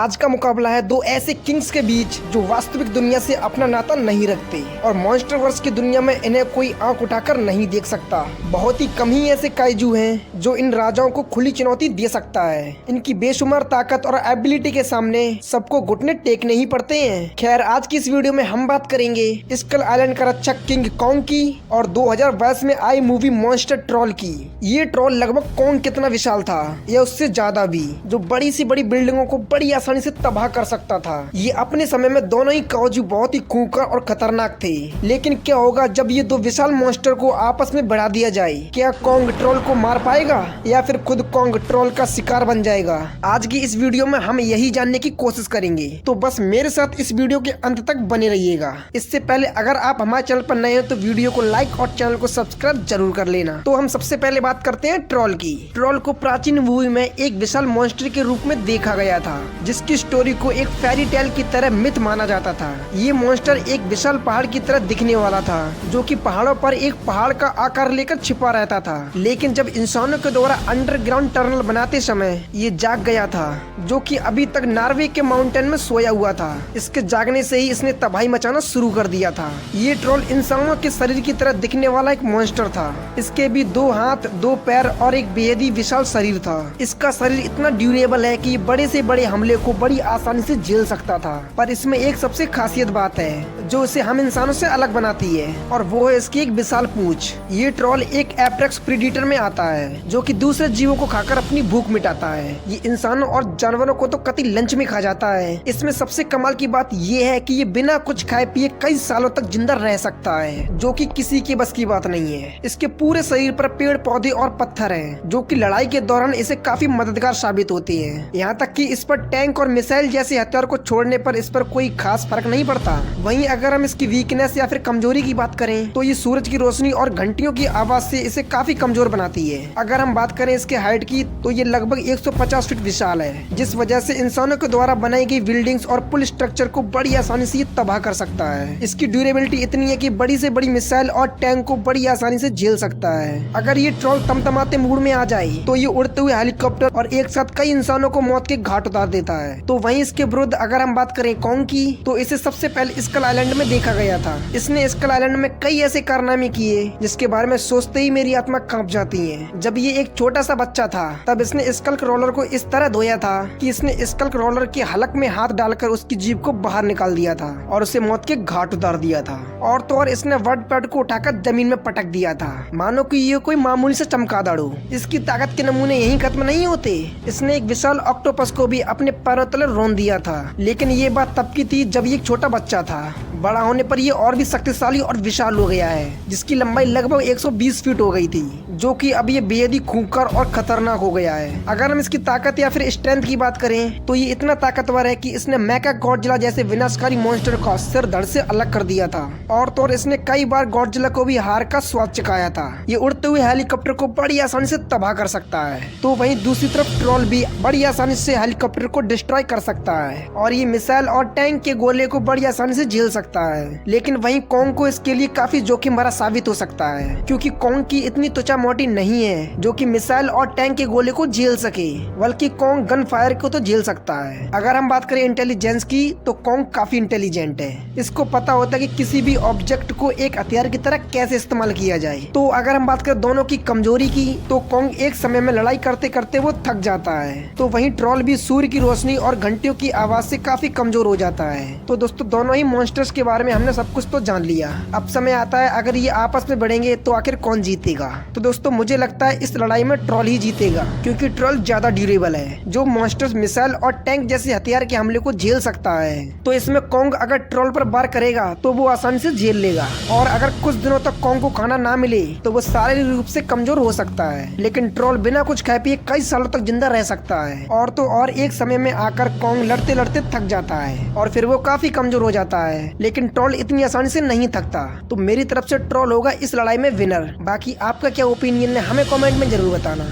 आज का मुकाबला है दो ऐसे किंग्स के बीच जो वास्तविक दुनिया से अपना नाता नहीं रखते और मॉन्स्टरवर्स की दुनिया में इन्हें कोई आंख उठाकर नहीं देख सकता। बहुत ही कम ही ऐसे काइजू हैं जो इन राजाओं को खुली चुनौती दे सकता है। इनकी बेशुमार ताकत और एबिलिटी के सामने सबको घुटने टेकने ही पड़ते हैं। खैर, आज की इस वीडियो में हम बात करेंगे स्कल आइलैंड का रक्षक किंग कॉन्ग की और 2022 में आई मूवी मॉन्स्टर ट्रॉल की। ये ट्रॉल लगभग कॉन्ग कितना विशाल था या उससे ज्यादा भी, जो बड़ी सी बड़ी बिल्डिंगों को बड़ी आसानी से तबाह कर सकता था। ये अपने समय में दोनों ही काउजू बहुत ही खूंखार और खतरनाक थे। लेकिन क्या होगा जब ये दो विशाल मॉन्स्टर को आपस में बढ़ा दिया जाए? क्या कॉन्ग ट्रॉल को मार पाएगा या फिर खुद कॉन्ग ट्रॉल का शिकार बन जाएगा? आज की इस वीडियो में हम यही जानने की कोशिश करेंगे, तो बस मेरे साथ इस वीडियो के अंत तक बने रहिएगा। इससे पहले अगर आप हमारे चैनल पर नए हो तो वीडियो को लाइक और चैनल को सब्सक्राइब जरूर कर लेना। तो हम सबसे पहले बात करते हैं ट्रॉल की। ट्रॉल को प्राचीन मूवी में एक विशाल मॉन्स्टर के रूप में देखा गया था, जिसकी स्टोरी को एक फेरी टेल की तरह मिथ माना जाता था। ये मॉन्स्टर एक विशाल पहाड़ की तरह दिखने वाला था, जो कि पहाड़ों पर एक पहाड़ का आकार लेकर छिपा रहता था। लेकिन जब इंसानों के द्वारा अंडरग्राउंड टनल बनाते समय ये जाग गया था, जो कि अभी तक नॉर्वे के माउंटेन में सोया हुआ था। इसके जागने से ही इसने तबाही मचाना शुरू कर दिया था। ये ट्रॉल इंसानों के शरीर की तरह दिखने वाला एक मॉन्स्टर था। इसके भी 2 हाथ, 2 पैर और एक बेहद ही विशाल शरीर था। इसका शरीर इतना ड्यूरेबल है कि बड़े से बड़े हमले को बड़ी आसानी से झेल सकता था। पर इसमें एक सबसे खासियत बात है जो इसे हम इंसानों से अलग बनाती है, और वो है इसकी एक विशाल पूंछ। ये ट्रॉल एक एपेक्स प्रेडेटर में आता है, जो कि दूसरे जीवों को खाकर अपनी भूख मिटाता है। ये इंसानों और जानवरों को तो कतई लंच में खा जाता है। इसमें सबसे कमाल की बात ये है कि ये बिना कुछ खाए पिए कई सालों तक जिंदा रह सकता है, जो कि किसी के बस की बात नहीं है। इसके पूरे शरीर पर पेड़ पौधे और पत्थर हैं, जो कि लड़ाई के दौरान इसे काफी मददगार साबित होते हैं। यहाँ तक कि इस पर टैंक और मिसाइल जैसे हथियार को छोड़ने पर इस पर कोई खास फर्क नहीं पड़ता। वहीं अगर हम इसकी वीकनेस या फिर कमजोरी की बात करें तो ये सूरज की रोशनी और घंटियों की आवाज से इसे काफी कमजोर बनाती है। अगर हम बात करें इसके हाइट की तो ये लगभग 150 फीट विशाल है, जिस वजह से इंसानों के द्वारा बनाई गई बिल्डिंग्स और पुल स्ट्रक्चर को बड़ी आसानी से तबाह कर सकता है। इसकी ड्यूरेबिलिटी इतनी है कि बड़ी से बड़ी मिसाइल और टैंक को बड़ी आसानी से झेल सकता है। अगर ये ट्रॉल तमतमाते मूड में आ जाए तो ये उड़ते हुए हेलीकॉप्टर और एक साथ कई इंसानों को मौत के घाट उतार देता है। तो वहीं इसके विरुद्ध अगर हम बात करें कॉन्ग की, तो इसे सबसे पहले स्कल आइलैंड में देखा गया था। इसने स्कल आइलैंड में कई ऐसे कारनामे किए जिसके बारे में सोचते ही मेरी आत्मा कांप जाती है। जब ये एक छोटा सा बच्चा था तब इसने स्कल क्रॉलर को इस तरह धोया था कि इसने स्कल क्रॉलर के हलक में हाथ डालकर उसकी जीभ को बाहर निकाल दिया था और उसे मौत के घाट उतार दिया था। और तो और इसने वर्ड पैड को उठाकर जमीन में पटक दिया था, मानो कि ये कोई मामूली से चमगादड़ हो। इसकी ताकत के नमूने यहीं खत्म नहीं होते। इसने एक विशाल ऑक्टोपस को भी अपने पैरों तले रौंद दिया था। लेकिन ये बात तब की थी जब ये एक छोटा बच्चा था। बड़ा होने पर ये और भी शक्तिशाली और विशाल हो गया है, जिसकी लंबाई लगभग 120 फीट हो गई थी, जो कि अब ये बेहद ही खूंखार और खतरनाक हो गया है। अगर हम इसकी ताकत या फिर स्ट्रेंथ की बात करें तो ये इतना ताकतवर है कि इसने मेका गॉडजिला जैसे विनाशकारी मॉन्स्टर का सिर धड़ से अलग कर दिया था। और तो और इसने कई बार गॉडजिला को भी हार का स्वाद चखाया था। ये उड़ते हुए हेलीकॉप्टर को बड़ी आसानी से तबाह कर सकता है। तो वहीं दूसरी तरफ ट्रॉल भी बड़ी आसानी से हेलीकॉप्टर को डिस्ट्रॉय कर सकता है, और ये मिसाइल और टैंक के गोले को बड़ी आसानी से झेल सकता है। लेकिन वहीं कॉन्ग को इसके लिए काफी जोखिम भरा साबित हो सकता है, क्योंकि कॉन्ग की इतनी त्वचा मोटी नहीं है जो कि मिसाइल और टैंक के गोले को झेल सके, बल्कि कॉन्ग गन फायर को तो झेल सकता है। अगर हम बात करें इंटेलिजेंस की तो कॉन्ग काफी इंटेलिजेंट है। इसको पता होता है कि किसी भी ऑब्जेक्ट को एक हथियार की तरह कैसे इस्तेमाल किया जाए। तो अगर हम बात करें दोनों की कमजोरी की तो कॉन्ग एक समय में लड़ाई करते करते वो थक जाता है, तो वहीं ट्रॉल भी सूर्य की रोशनी और घंटियों की आवाज से काफी कमजोर हो जाता है। तो दोस्तों, दोनों ही मॉन्स्टर्स के बारे में हमने सब कुछ तो जान लिया। अब समय आता है अगर ये आपस में बढ़ेंगे तो आखिर कौन जीतेगा? तो दोस्तों, मुझे लगता है इस लड़ाई में ट्रॉल ही जीतेगा, क्योंकि ट्रॉल ज्यादा ड्यूरेबल है। जो मॉन्स्टर्स मिसाइल और टैंक जैसे हथियार के हमले को झेल सकता है, तो इसमें कॉन्ग अगर ट्रॉल पर वार करेगा तो वो आसानी से झेल लेगा। और अगर कुछ दिनों तक कॉन्ग को खाना ना मिले तो वो शारीरिक रूप से कमजोर हो सकता है। लेकिन ट्रॉल बिना कुछ खाए पिए कई सालों तक जिंदा रह सकता है। और तो और एक समय में आकर कॉन्ग लड़ते लड़ते थक जाता है और फिर वो काफी कमजोर हो जाता है। लेकिन ट्रॉल इतनी आसानी से नहीं थकता। तो मेरी तरफ से ट्रॉल होगा इस लड़ाई में विनर। बाकी आपका क्या ओपिनियन है हमें कमेंट में जरूर बताना।